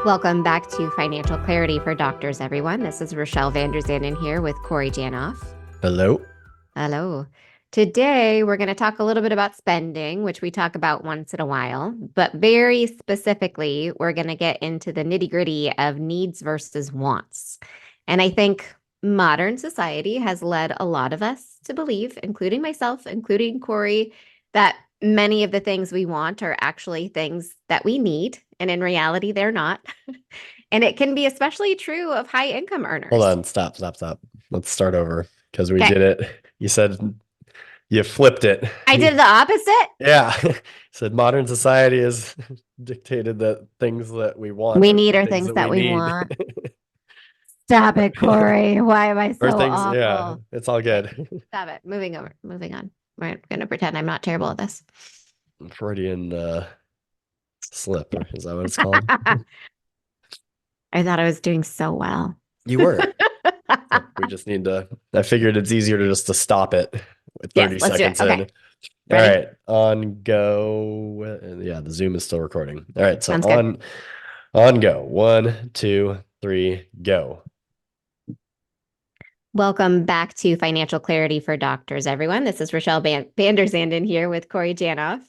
Welcome back to Financial Clarity for Doctors, everyone. This is Rachelle Vanderzanden here with Corey Janoff. Hello. Hello. Today, we're going to talk a little bit about spending, which we talk about once in a while, but very specifically, we're going to get into the nitty-gritty of needs versus wants. And I think modern society has led a lot of us to believe, including myself, including Corey, that many of the things we want are actually things that we need. And in reality, they're not. And it can be especially true of high income Hold earners. on. Stop. Let's start over because we Okay. did it. You said you flipped it. I did the opposite. Yeah. Said modern society has dictated that things that we want We are need our things things that that we we need. want. Stop it, Corey. Why am I Or so things, yeah, awful? it's all Okay. good. Stop it. Moving over. Moving on. We're going to pretend I'm not terrible at this. Freudian slip. Is that what it's called? I thought I was doing so well. You were. We just need to, I figured it's easier to just to stop it with Yes, 30 let's do it. seconds in. Okay. All Ready? right, on go. Yeah, the Zoom is still recording. All right, so Sounds good. on go. 1, 2, 3, go. Welcome back to Financial Clarity for Doctors, everyone. This is Rachelle Vanderzanden here with Corey Janoff.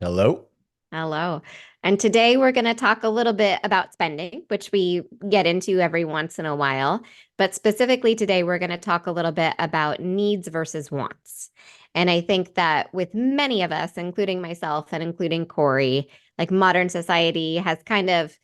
Hello. Hello. And today we're going to talk a little bit about spending, which we get into every once in a while. But specifically today, we're going to talk a little bit about needs versus wants. And I think that with many of us, including myself and including Corey, like modern society has kind of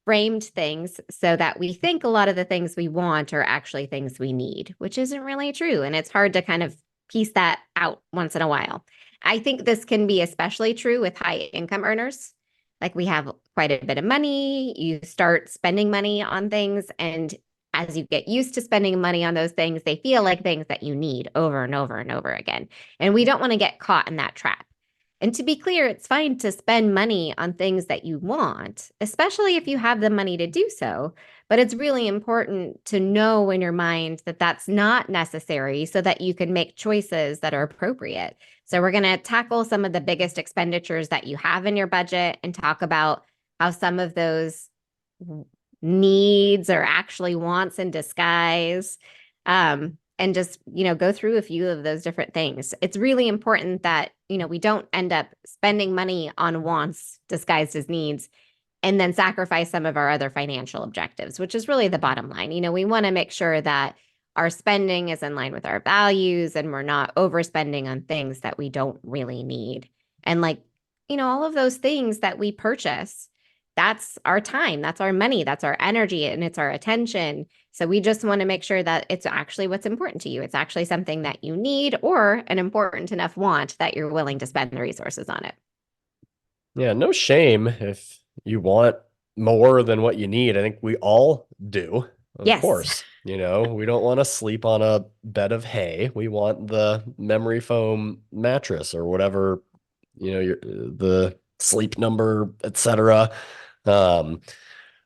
framed things so that we think a lot of the things we want are actually things we need, which isn't really true. And it's hard to kind of piece that out once in a while. I think this can be especially true with high income earners. Like we have quite a bit of money, you start spending money on things, and as you get used to spending money on those things, they feel like things that you need over and over and over again. And we don't want to get caught in that trap. And to be clear, it's fine to spend money on things that you want, especially if you have the money to do so. But it's really important to know in your mind that that's not necessary so that you can make choices that are appropriate. So, we're going to tackle some of the biggest expenditures that you have in your budget and talk about how some of those needs are actually wants in disguise. And just, go through a few of those different things. It's really important that, we don't end up spending money on wants disguised as needs and then sacrifice some of our other financial objectives, which is really the bottom line. We want to make sure that our spending is in line with our values and we're not overspending on things that we don't really need. And like, all of those things that we purchase, that's our time, that's our money, that's our energy, and it's our attention. So we just want to make sure that it's actually what's important to you. It's actually something that you need or an important enough want that you're willing to spend the resources on it. Yeah, no shame if you want more than what you need. I think we all do, of Yes. course. We don't want to sleep on a bed of hay. We want the memory foam mattress or whatever, the sleep number, etc. Um,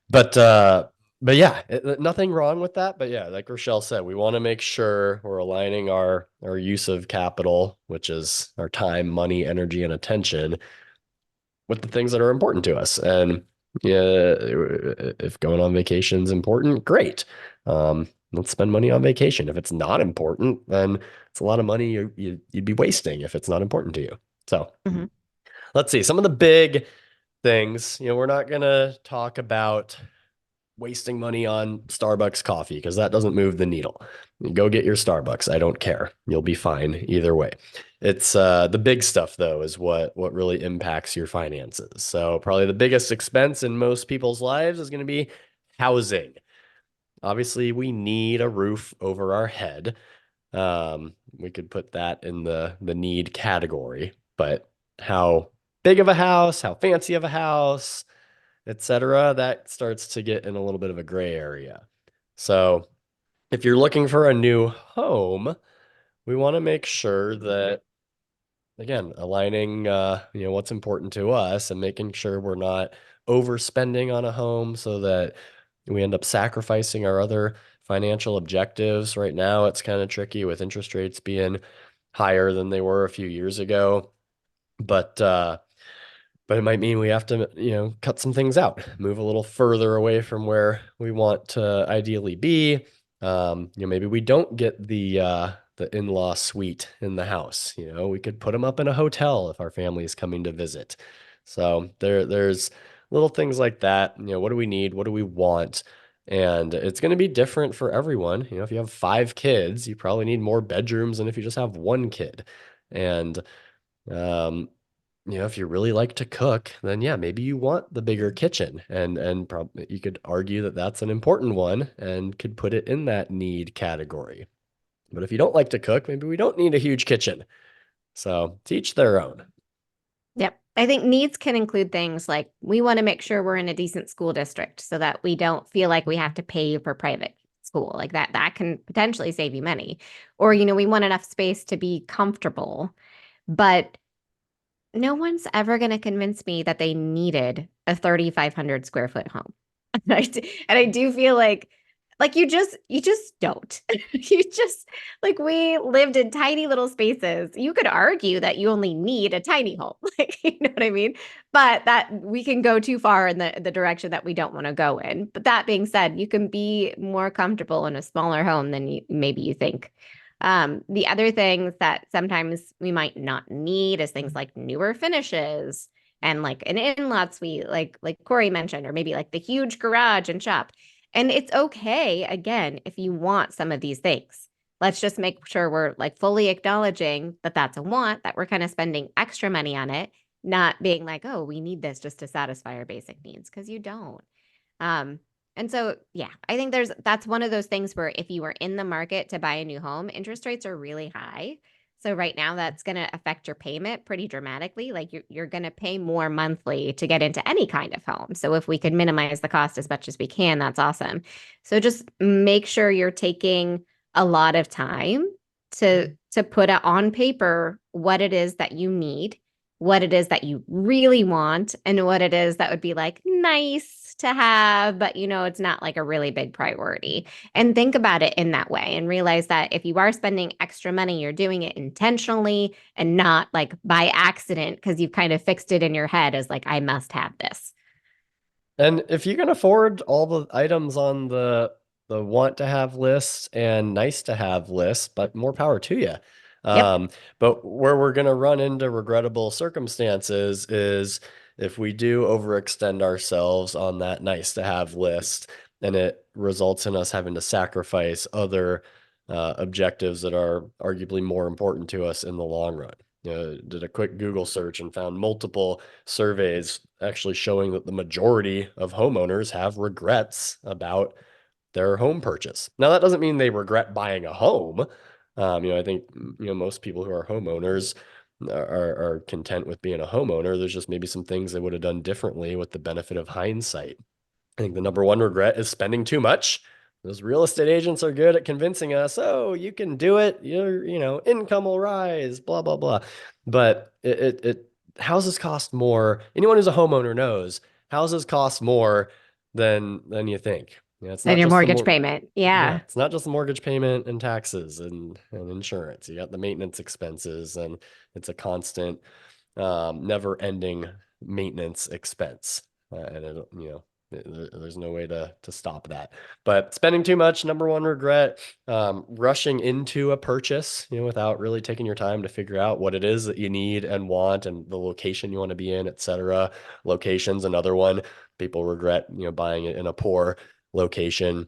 but uh, but yeah, nothing wrong with that. But yeah, like Rochelle said, we want to make sure we're aligning our use of capital, which is our time, money, energy, and attention, with the things that are important to us. And yeah, if going on vacation is important, great. Let's spend money on vacation. If it's not important, then it's a lot of money you'd be wasting if it's not important to you. So Mhm. let's see some of the big things. We're not gonna talk about wasting money on Starbucks coffee because that doesn't move the needle. You go get your Starbucks. I don't care. You'll be fine either way. It's the big stuff though is what really impacts your finances. So probably the biggest expense in most people's lives is going to be housing. Obviously, we need a roof over our head. We could put that in the need category, but how big of a house, how fancy of a house, etc., that starts to get in a little bit of a gray area. So if you're looking for a new home, we want to make sure that, again, aligning what's important to us and making sure we're not overspending on a home so that we end up sacrificing our other financial objectives. Right now, it's kind of tricky with interest rates being higher than they were a few years ago. But But it might mean we have to, cut some things out, move a little further away from where we want to ideally be. Maybe we don't get the in-law suite in the house. We could put them up in a hotel if our family is coming to visit. So there's little things like that. What do we need? What do we want? And it's going to be different for everyone. If you have 5 kids, you probably need more bedrooms than if you just have one kid. And um, if you really like to cook, then yeah, maybe you want the bigger kitchen, and probably you could argue that that's an important one and could put it in that need category. But if you don't like to cook, maybe we don't need a huge kitchen. So to each their own. Yep. I think needs can include things like we want to make sure we're in a decent school district so that we don't feel like we have to pay for private school. Like that can potentially save you money. Or, we want enough space to be comfortable. But no one's ever going to convince me that they needed a 3,500 square foot home. And I do feel like you just don't. You just like we lived in tiny little spaces. You could argue that you only need a tiny home. Like, you know what I mean? But that we can go too far in the direction that we don't want to go in. But that being said, you can be more comfortable in a smaller home than maybe you think. The other things that sometimes we might not need is things like newer finishes and like an in-lot suite, like Corey mentioned, or maybe like the huge garage and shop. And it's okay, again, if you want some of these things. Let's just make sure we're like fully acknowledging that that's a want, that we're kind of spending extra money on it, not being like, oh, we need this just to satisfy our basic needs, because you don't. Um, and so, yeah, I think that's one of those things where if you were in the market to buy a new home, interest rates are really high. So right now that's going to affect your payment pretty dramatically. Like you're going to pay more monthly to get into any kind of home. So if we could minimize the cost as much as we can, that's awesome. So just make sure you're taking a lot of time to put it on paper what it is that you need, what it is that you really want, and what it is that would be like nice to have, but it's not like a really big priority. And think about it in that way and realize that if you are spending extra money, you're doing it intentionally and not like by accident because you've kind of fixed it in your head as like, I must have this. And if you can afford all the items on the want to have list and nice to have list, but more power to you. Yep. Um, but where we're going to run into regrettable circumstances is if we do overextend ourselves on that nice to have list, and it results in us having to sacrifice other objectives that are arguably more important to us in the long run. Did a quick Google search and found multiple surveys actually showing that the majority of homeowners have regrets about their home purchase. Now, that doesn't mean they regret buying a home. I think most people who are homeowners are content with being a homeowner. There's just maybe some things they would have done differently with the benefit of hindsight. I think the number one regret is spending too much. Those real estate agents are good at convincing us, oh, you can do it. Income will rise, blah, blah, blah. But houses cost more. Anyone who's a homeowner knows houses cost more than you think. It's Then not your just mortgage payment. yeah, Yeah. it's not just the mortgage payment and taxes and insurance. You got the maintenance expenses, and it's a constant, never-ending maintenance expense. And there's no way to stop that. But spending too much, number one regret. Rushing into a purchase, without really taking your time to figure out what it is that you need and want, and the location you want to be in, etc. Location's another one. People regret, buying it in a poor location.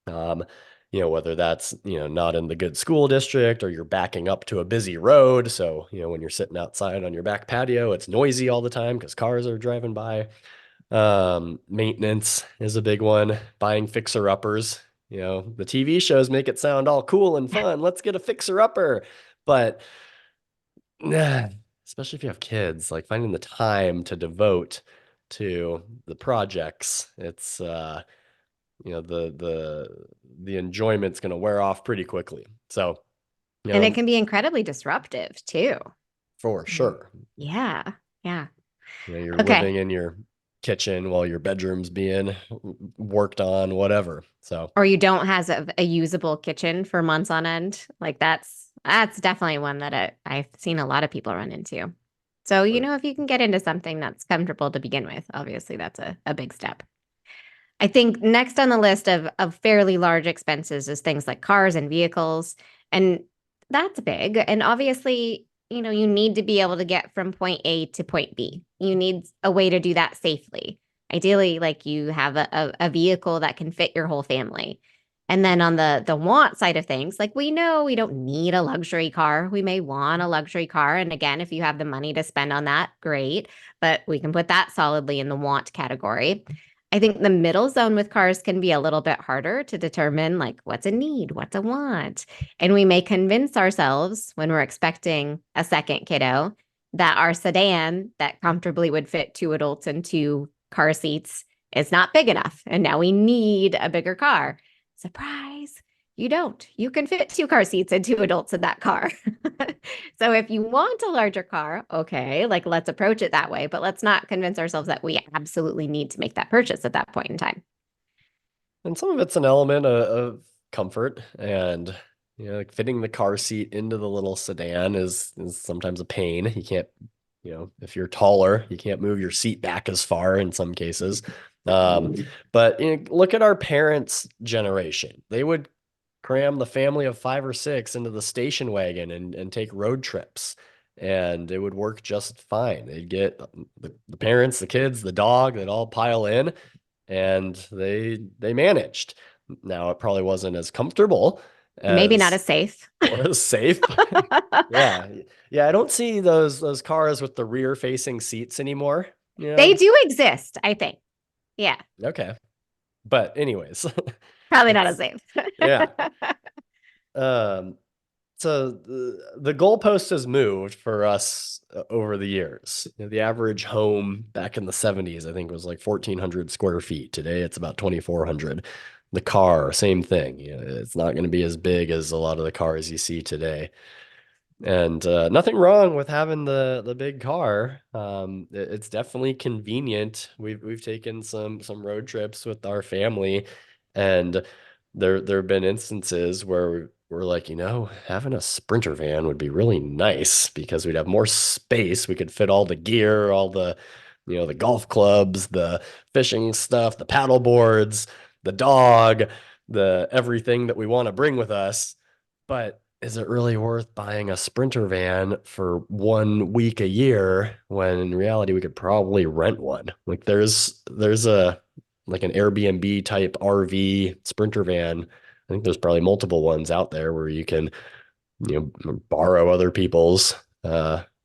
Um, whether that's, not in the good school district, or you're backing up to a busy road. So, when you're sitting outside on your back patio, it's noisy all the time because cars are driving by. Maintenance is a big one. Buying fixer-uppers. The TV shows make it sound all cool and fun. Let's get a fixer-upper. But especially if you have kids, like finding the time to devote to the projects, it's the enjoyment's going to wear off pretty quickly. So, And it can be incredibly disruptive too. for Mhm. sure, Yeah. Yeah. you're Okay. living in your kitchen while your bedroom's being worked on, whatever. So, Or you don't have a usable kitchen for months on end. Like that's definitely one that I've seen a lot of people run into. So, if you can get into something that's comfortable to begin with, obviously that's a big step. I think next on the list of fairly large expenses is things like cars and vehicles. And that's big. And obviously, you need to be able to get from point A to point B. You need a way to do that safely. Ideally, like you have a vehicle that can fit your whole family. And then on the want side of things, like we know we don't need a luxury car. We may want a luxury car. And again, if you have the money to spend on that, great. But we can put that solidly in the want category. I think the middle zone with cars can be a little bit harder to determine like what's a need, what's a want. And we may convince ourselves when we're expecting a second kiddo that our sedan that comfortably would fit two adults and two car seats is not big enough. And now we need a bigger car. Surprise. You don't. You can fit two car seats and two adults in that car. So if you want a larger car, okay, like let's approach it that way, but let's not convince ourselves that we absolutely need to make that purchase at that point in time. And some of it's an element of comfort and like fitting the car seat into the little sedan is sometimes a pain. You can't, if you're taller, you can't move your seat back as far in some cases. But look at our parents' generation. They would cram the family of 5 or 6 into the station wagon and take road trips. And it would work just fine. They'd get the parents, the kids, the dog, they'd all pile in and they managed. Now it probably wasn't as comfortable Maybe not as as safe. or as safe. Yeah. Yeah, I don't see those cars with the rear facing seats anymore. They do exist, I think. Yeah, Okay. But anyways, probably not as it's safe. yeah. Um so the goalpost has moved for us over the years. The average home back in the 70s, I think, was like 1,400 square feet. Today, it's about 2,400. The car, same thing. It's not going to be as big as a lot of the cars you see today. And nothing wrong with having the big car. It's definitely convenient. We've taken some road trips with our family, and there have been instances where we're like, having a Sprinter van would be really nice because we'd have more space. We could fit all the gear, all the golf clubs, the fishing stuff, the paddle boards, the dog, the everything that we want to bring with us. But is it really worth buying a Sprinter van for 1 week a year when in reality we could probably rent one? Like there's a like an Airbnb type RV Sprinter van. I think there's probably multiple ones out there where you can, borrow other people's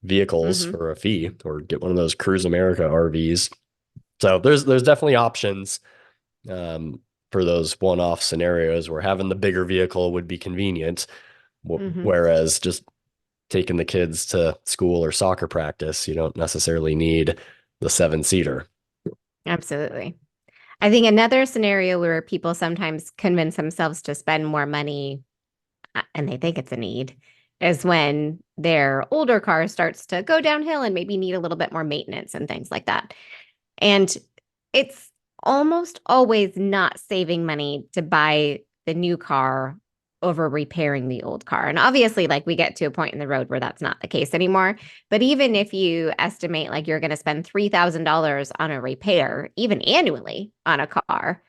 vehicles Hmm. for a fee or get one of those Cruise America RVs. So there's definitely options for those one-off scenarios where having the bigger vehicle would be convenient. Hmm. Whereas just taking the kids to school or soccer practice, you don't necessarily need the 7-seater. Absolutely. I think another scenario where people sometimes convince themselves to spend more money and they think it's a need is when their older car starts to go downhill and maybe need a little bit more maintenance and things like that. And it's almost always not saving money to buy the new car over repairing the old car. And obviously, like we get to a point in the road where that's not the case anymore. But even if you estimate like you're going to spend $3,000 on a repair, even annually on a car,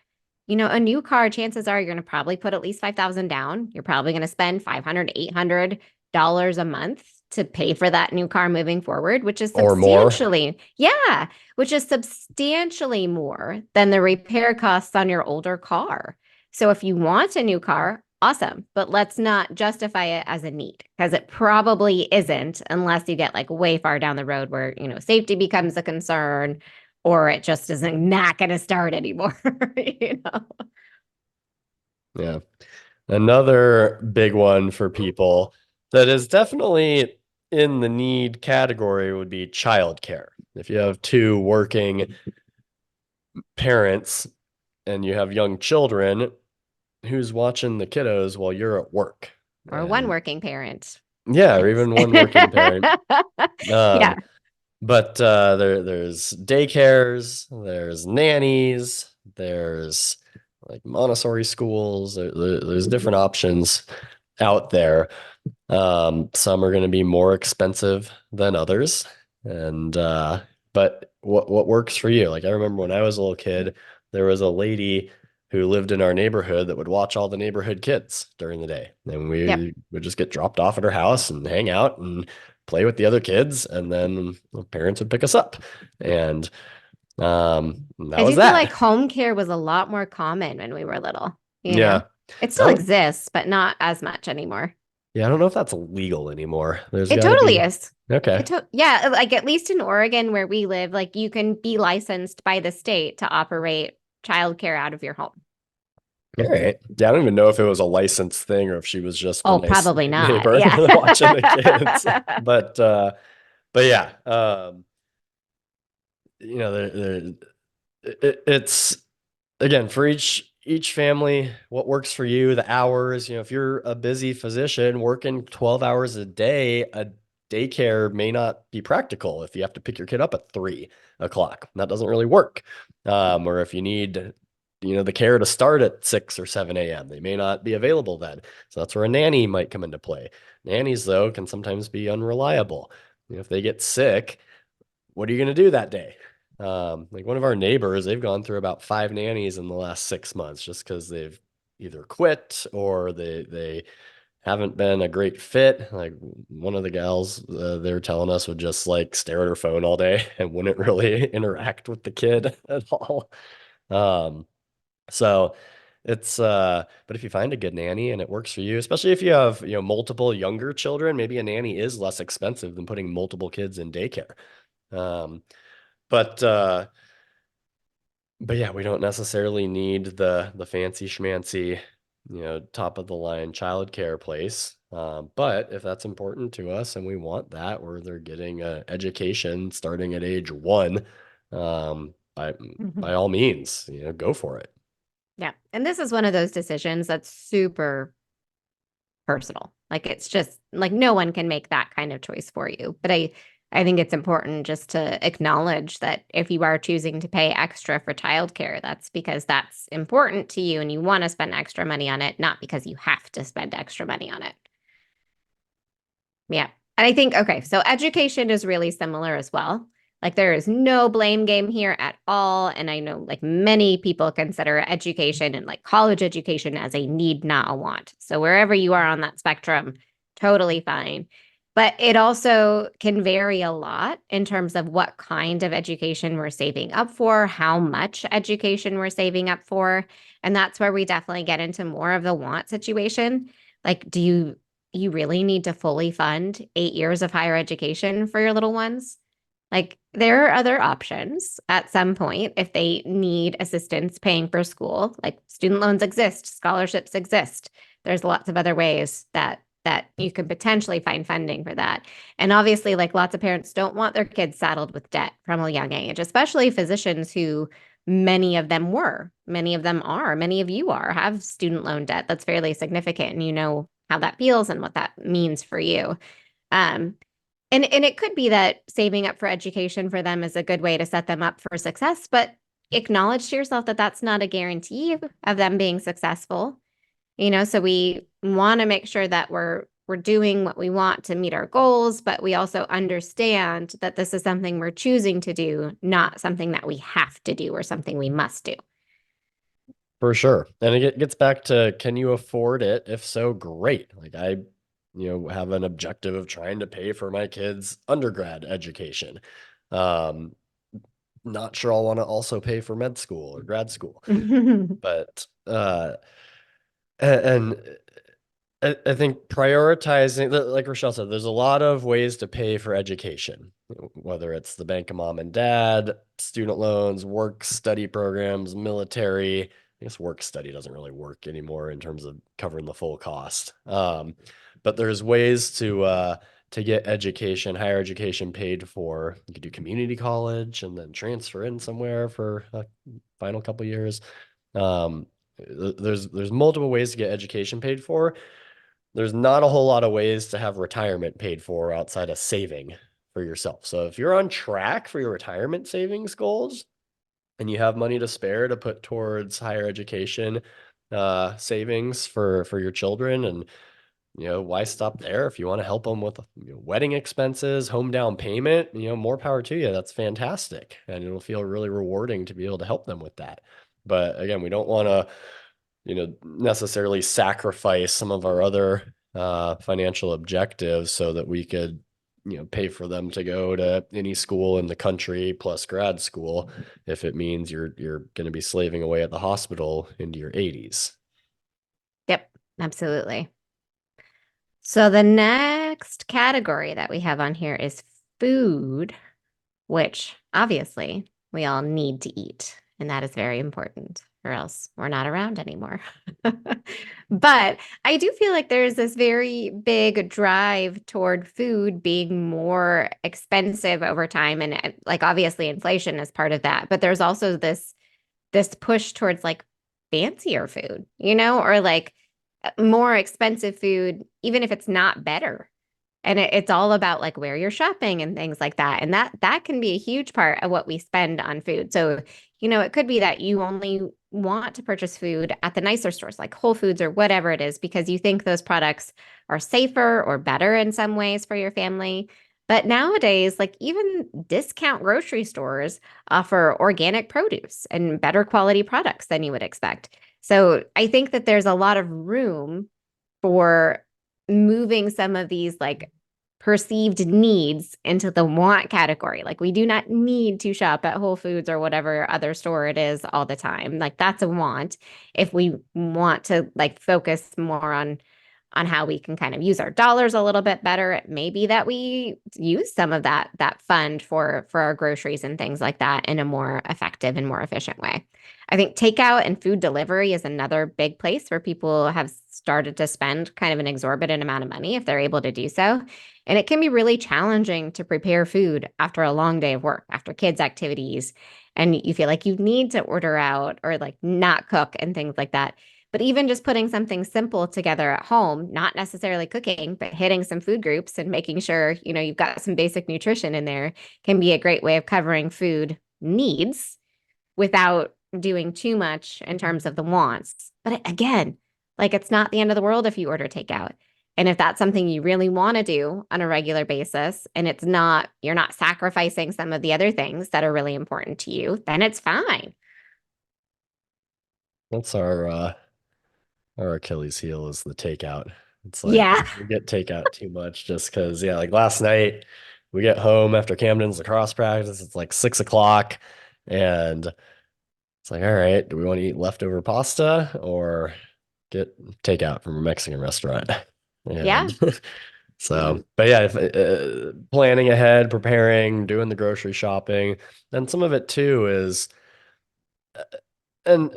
a new car, chances are you're going to probably put at least 5,000 down. You're probably going to spend 500, $800 a month to pay for that new car moving forward, which is Or more. substantially, yeah, which is substantially more than the repair costs on your older car. So if you want a new car, awesome, but let's not justify it as a need because it probably isn't unless you get like way far down the road where, safety becomes a concern or it just isn't not going to start anymore, you know. Yeah. Another big one for people that is definitely in the need category would be childcare. If you have two working parents and you have young children, who's watching the kiddos while you're at work? Or one And working parent. yeah, or It's even one working parent. yeah. Um, but there's daycares, there's nannies, there's like Montessori schools. There's different options out there. Some are going to be more expensive than others. And but what works for you? Like I remember when I was a little kid, there was a lady who lived in our neighborhood that would watch all the neighborhood kids during the day. And Yep. we would just get dropped off at her house and hang out and play with the other kids, and then the parents would pick us up. And that I was do feel like that. home care was a lot more common when we were little, you know? Yeah. It I still don't exists, but not as much anymore. yeah, I don't know if that's legal anymore. There's It got to totally be is. okay. Yeah, like at least in Oregon where we live, like you can be licensed by the state to operate childcare out of your home. All right. Yeah, I don't even know if it was a licensed thing or if she was just the Oh, nice probably not. neighbor Yeah. watching the kids. But yeah, there it's again for each family, what works for you, the hours, if you're a busy physician working 12 hours a day, a daycare may not be practical if you have to pick your kid up at 3 o'clock. That doesn't really work. Or if you need, the care to start at 6 or 7 a.m., they may not be available then. So that's where a nanny might come into play. Nannies, though, can sometimes be unreliable. If they get sick, what are you going to do that day? Like one of our neighbors, they've gone through about 5 nannies in the last 6 months just because they've either quit or they haven't been a great fit. Like one of the gals, they're telling us would just like stare at her phone all day and wouldn't really interact with the kid at all. Um, so but if you find a good nanny and it works for you, especially if you have, multiple younger children, maybe a nanny is less expensive than putting multiple kids in daycare. Um, but but yeah, we don't necessarily need the fancy schmancy, top of the line childcare place. But if that's important to us and we want that, where they're getting a education starting at age 1, by Mhm. all means, go for it. Yeah. And this is one of those decisions that's super personal. Like it's just like no one can make that kind of choice for you. But I think it's important just to acknowledge that if you are choosing to pay extra for childcare, that's because that's important to you and you want to spend extra money on it, not because you have to spend extra money on it. Yeah. And I think, okay, so education is really similar as well. Like there is no blame game here at all. And I know like many people consider education and like college education as a need, not a want. So wherever you are on that spectrum, totally fine. But it also can vary a lot in terms of what kind of education we're saving up for, how much education we're saving up for. And that's where we definitely get into more of the want situation. Like, do you really need to fully fund 8 years of higher education for your little ones? Like, there are other options at some point if they need assistance paying for school. Like, student loans exist, scholarships exist. There's lots of other ways that you can potentially find funding for that. And obviously, like lots of parents don't want their kids saddled with debt from a young age, especially physicians who many of them were, many of them are, many of you are, have student loan debt that's fairly significant. And you know how that feels and what that means for you. Um, and it could be that saving up for education for them is a good way to set them up for success, but acknowledge to yourself that that's not a guarantee of them being successful. So we want to make sure that we're doing what we want to meet our goals, but we also understand that this is something we're choosing to do, not something that we have to do or something we must do. For sure. And it gets back to, can you afford it? If so, great. Like have an objective of trying to pay for my kids' undergrad education. Um, Not sure I'll want to also pay for med school or grad school, but and I think prioritizing, like Rochelle said, there's a lot of ways to pay for education, whether it's the bank of mom and dad, student loans, work study programs, military. I guess work study doesn't really work anymore in terms of covering the full cost. But there's ways to get education, higher education paid for. You could do community college and then transfer in somewhere for a final couple years. Um, there's multiple ways to get education paid for. There's not a whole lot of ways to have retirement paid for outside of saving for yourself. So if you're on track for your retirement savings goals and you have money to spare to put towards higher education savings for your children, and why stop there? If you want to help them with wedding expenses, home down payment, more power to you. That's fantastic. And it'll feel really rewarding to be able to help them with that. But again, we don't want to, necessarily sacrifice some of our other financial objectives so that we could, pay for them to go to any school in the country plus grad school if it means you're going to be slaving away at the hospital into your 80s. Yep, absolutely. So the next category that we have on here is food, which obviously we all need to eat, and that is very important, or else we're not around anymore. But I do feel like there's this very big drive toward food being more expensive over time, and like obviously inflation is part of that, but there's also this push towards like fancier food, or like more expensive food, even if it's not better. And it's all about like where you're shopping and things like that. And that can be a huge part of what we spend on food. So, it could be that you only want to purchase food at the nicer stores like Whole Foods or whatever it is because you think those products are safer or better in some ways for your family. But nowadays, like even discount grocery stores offer organic produce and better quality products than you would expect. So I think that there's a lot of room for moving some of these like perceived needs into the want category. Like we do not need to shop at Whole Foods or whatever other store it is all the time. Like that's a want if we want to like focus more on how we can kind of use our dollars a little bit better. It may be that we use some of that fund for our groceries and things like that in a more effective and more efficient way. I think takeout and food delivery is another big place where people have started to spend kind of an exorbitant amount of money if they're able to do so. And it can be really challenging to prepare food after a long day of work, after kids' activities, and you feel like you need to order out or like not cook and things like that. But even just putting something simple together at home, not necessarily cooking, but hitting some food groups and making sure, you've got some basic nutrition in there can be a great way of covering food needs without doing too much in terms of the wants. But again, like it's not the end of the world if you order takeout. And if that's something you really want to do on a regular basis and you're not sacrificing some of the other things that are really important to you, then it's fine. That's our Achilles heel is the takeout. It's like Yeah. we get takeout too much just because, yeah, like last night we get home after Camden's lacrosse practice. It's like 6 o'clock, and it's like, all right, do we want to eat leftover pasta or get takeout from a Mexican restaurant? Yeah. And so, but yeah, if, planning ahead, preparing, doing the grocery shopping, and some of it too is and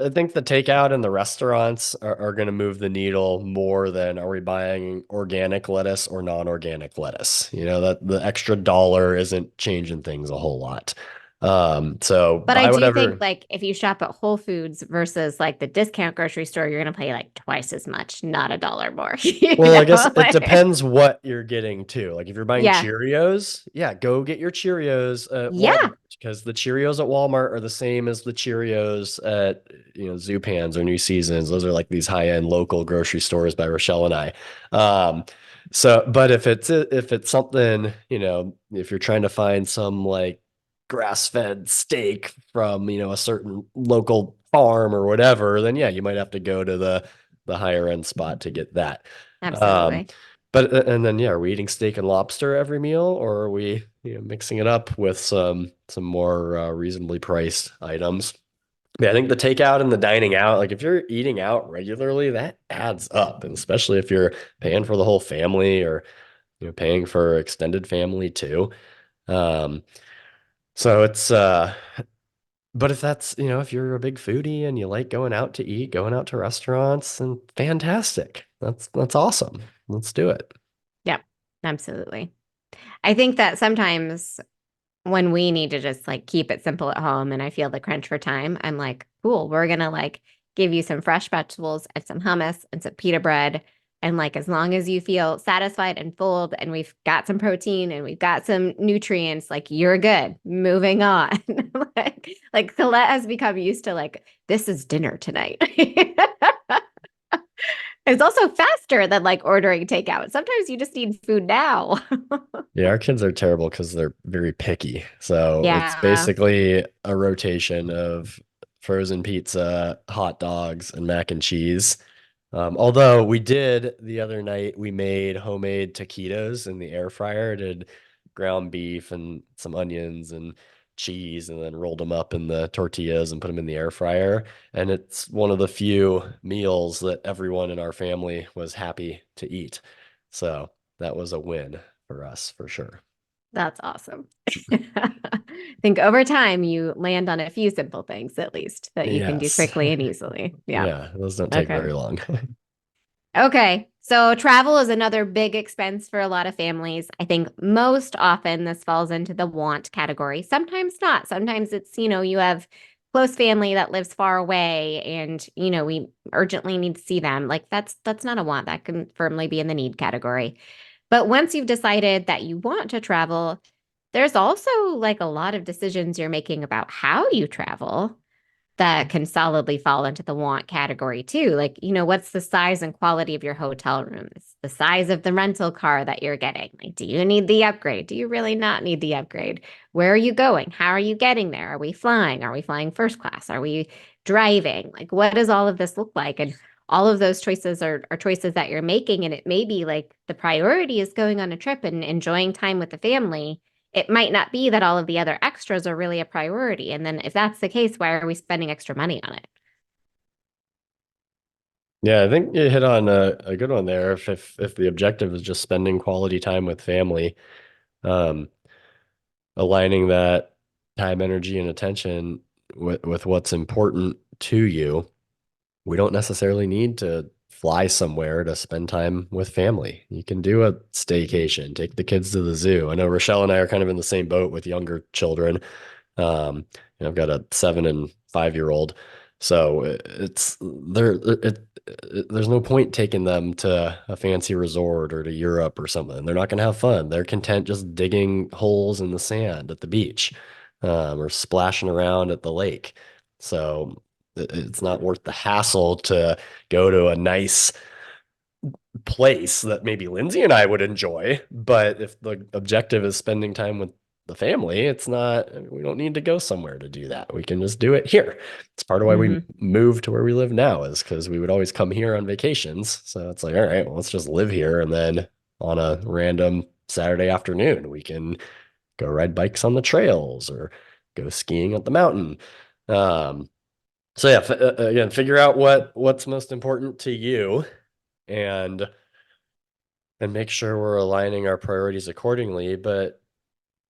I think the takeout and the restaurants are going to move the needle more than are we buying organic lettuce or non-organic lettuce. That the extra dollar isn't changing things a whole lot. So But I buy do think whatever. like if you shop at Whole Foods versus like the discount grocery store, you're gonna pay like twice as much, not a dollar more. Well, I guess it Like, depends what you're getting too. Like if you're buying yeah. Cheerios, yeah, go get your Cheerios at Yeah. Walmart because the Cheerios at Walmart are the same as the Cheerios at Zupan's or New Seasons. Those are like these high-end local grocery stores by Rochelle and I. But if it's something, if you're trying to find some like grass-fed steak from, a certain local farm or whatever, then yeah, you might have to go to the higher end spot to get that. Um, Absolutely. but and then yeah, are we eating steak and lobster every meal, or are we mixing it up with some more reasonably priced items? Yeah, I think the takeout and the dining out, like if you're eating out regularly, that adds up, and especially if you're paying for the whole family or paying for extended family too. Um, so it's but if that's, if you're a big foodie and you like going out to eat, going out to restaurants, then fantastic. That's awesome. Let's do it. Yep. Absolutely. I think that sometimes when we need to just like keep it simple at home and I feel the crunch for time, I'm like, cool, we're gonna like give you some fresh vegetables and some hummus and some pita bread. And like as long as you feel satisfied and full and we've got some protein and we've got some nutrients, like you're good. Moving on. like Colette has become used to like, this is dinner tonight. It's also faster than like ordering takeout. Sometimes you just need food now. Yeah, our kids are terrible because they're very picky. So it's Yeah, basically a rotation of frozen pizza, hot dogs, and mac and cheese. Although we did the other night, we made homemade taquitos in the air fryer, did ground beef and some onions and cheese, and then rolled them up in the tortillas and put them in the air fryer. And it's one of the few meals that everyone in our family was happy to eat. So that was a win for us for sure. that's awesome. I think over time you land on a few simple things at least that you can do Yes. quickly and easily. Yeah. Yeah, those don't take Okay. very long. Okay. So travel is another big expense for a lot of families. I think most often this falls into the want category. Sometimes not. Sometimes it's, you have close family that lives far away and, we urgently need to see them. Like that's not a want. That can firmly be in the need category. But once you've decided that you want to travel, there's also like a lot of decisions you're making about how you travel that can solidly fall into the want category too. Like, what's the size and quality of your hotel rooms? The size of the rental car that you're getting? Like, do you need the upgrade? Do you really not need the upgrade? Where are you going? How are you getting there? Are we flying? Are we flying first class? Are we driving? Like, what does all of this look like? And all of those choices are choices that you're making. And it may be like the priority is going on a trip and enjoying time with the family. It might not be that all of the other extras are really a priority. And then if that's the case, why are we spending extra money on it? Yeah, I think you hit on a good one there. If the objective is just spending quality time with family, um, aligning that time, energy, and attention with what's important to you, we don't necessarily need to fly somewhere to spend time with family. You can do a staycation, take the kids to the zoo. I know Rochelle and I are kind of in the same boat with younger children. I've got a 7 and 5 year old, so it's there. There's no point taking them to a fancy resort or to Europe or something. They're not going to have fun. They're content just digging holes in the sand at the beach, or splashing around at the lake. So it's not worth the hassle to go to a nice place that maybe Lindsay and I would enjoy. But if the objective is spending time with the family, it's not, we don't need to go somewhere to do that. We can just do it here. It's part of why we Hmm. moved to where we live now, is because we would always come here on vacations. So it's like, all right, well, let's just live here. And then on a random Saturday afternoon, we can go ride bikes on the trails or go skiing at the mountain. Um, so yeah, again, figure out what's most important to you, and make sure we're aligning our priorities accordingly. But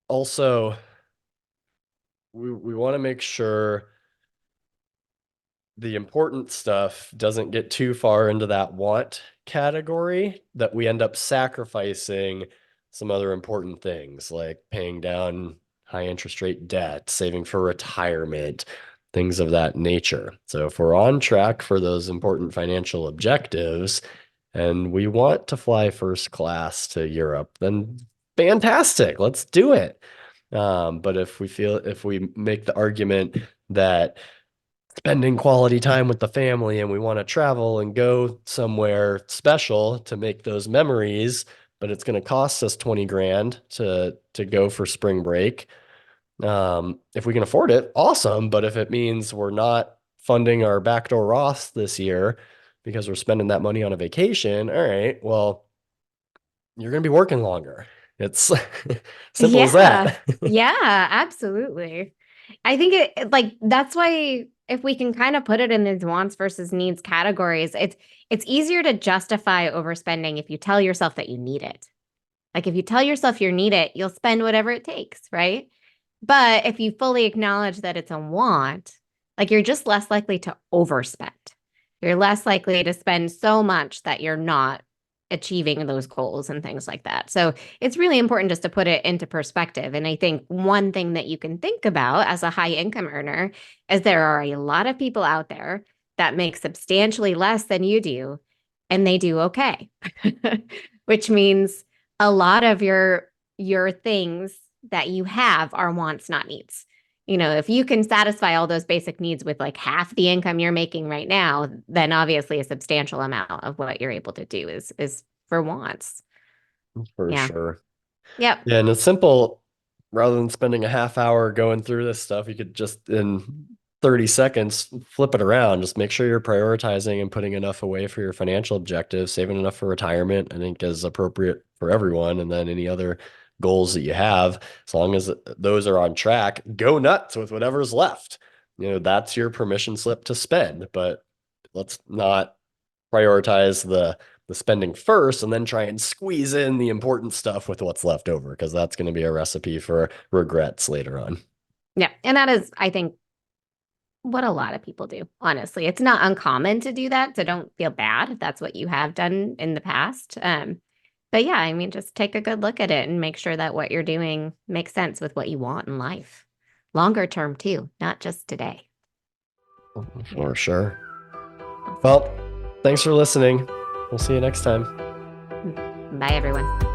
also, we want to make sure the important stuff doesn't get too far into that want category that we end up sacrificing some other important things like paying down high interest rate debt, saving for retirement, things of that nature. So if we're on track for those important financial objectives and we want to fly first class to Europe, then fantastic, let's do it. But if we make the argument that spending quality time with the family and we want to travel and go somewhere special to make those memories, but it's going to cost us 20 grand to go for spring break. If we can afford it, awesome. But if it means we're not funding our backdoor Roth this year because we're spending that money on a vacation, all right, well, you're going to be working longer. It's simple as Yeah. that. Yeah, absolutely. I think like that's why if we can kind of put it in these wants versus needs categories, it's easier to justify overspending if you tell yourself that you need it. Like if you tell yourself you need it, you'll spend whatever it takes, right? But if you fully acknowledge that it's a want, like you're just less likely to overspend. You're less likely to spend so much that you're not achieving those goals and things like that. So it's really important just to put it into perspective. And I think one thing that you can think about as a high income earner is there are a lot of people out there that make substantially less than you do, and they do okay, which means a lot of your things that you have are wants, not needs. If you can satisfy all those basic needs with like half the income you're making right now, then obviously a substantial amount of what you're able to do is for wants. For Yeah. sure. Yep. Yeah, and it's simple. Rather than spending a half hour going through this stuff, you could just in 30 seconds flip it around. Just make sure you're prioritizing and putting enough away for your financial objectives, saving enough for retirement, I think is appropriate for everyone. And then any other goals that you have, as long as those are on track, go nuts with whatever's left. That's your permission slip to spend, but let's not prioritize the spending first and then try and squeeze in the important stuff with what's left over, because that's going to be a recipe for regrets later on. Yeah. And that is, I think, what a lot of people do. Honestly, it's not uncommon to do that. So don't feel bad if that's what you have done in the past. But yeah, I mean, just take a good look at it and make sure that what you're doing makes sense with what you want in life. Longer term, too, not just today. For sure. Awesome. Well, thanks for listening. We'll see you next time. Bye, everyone.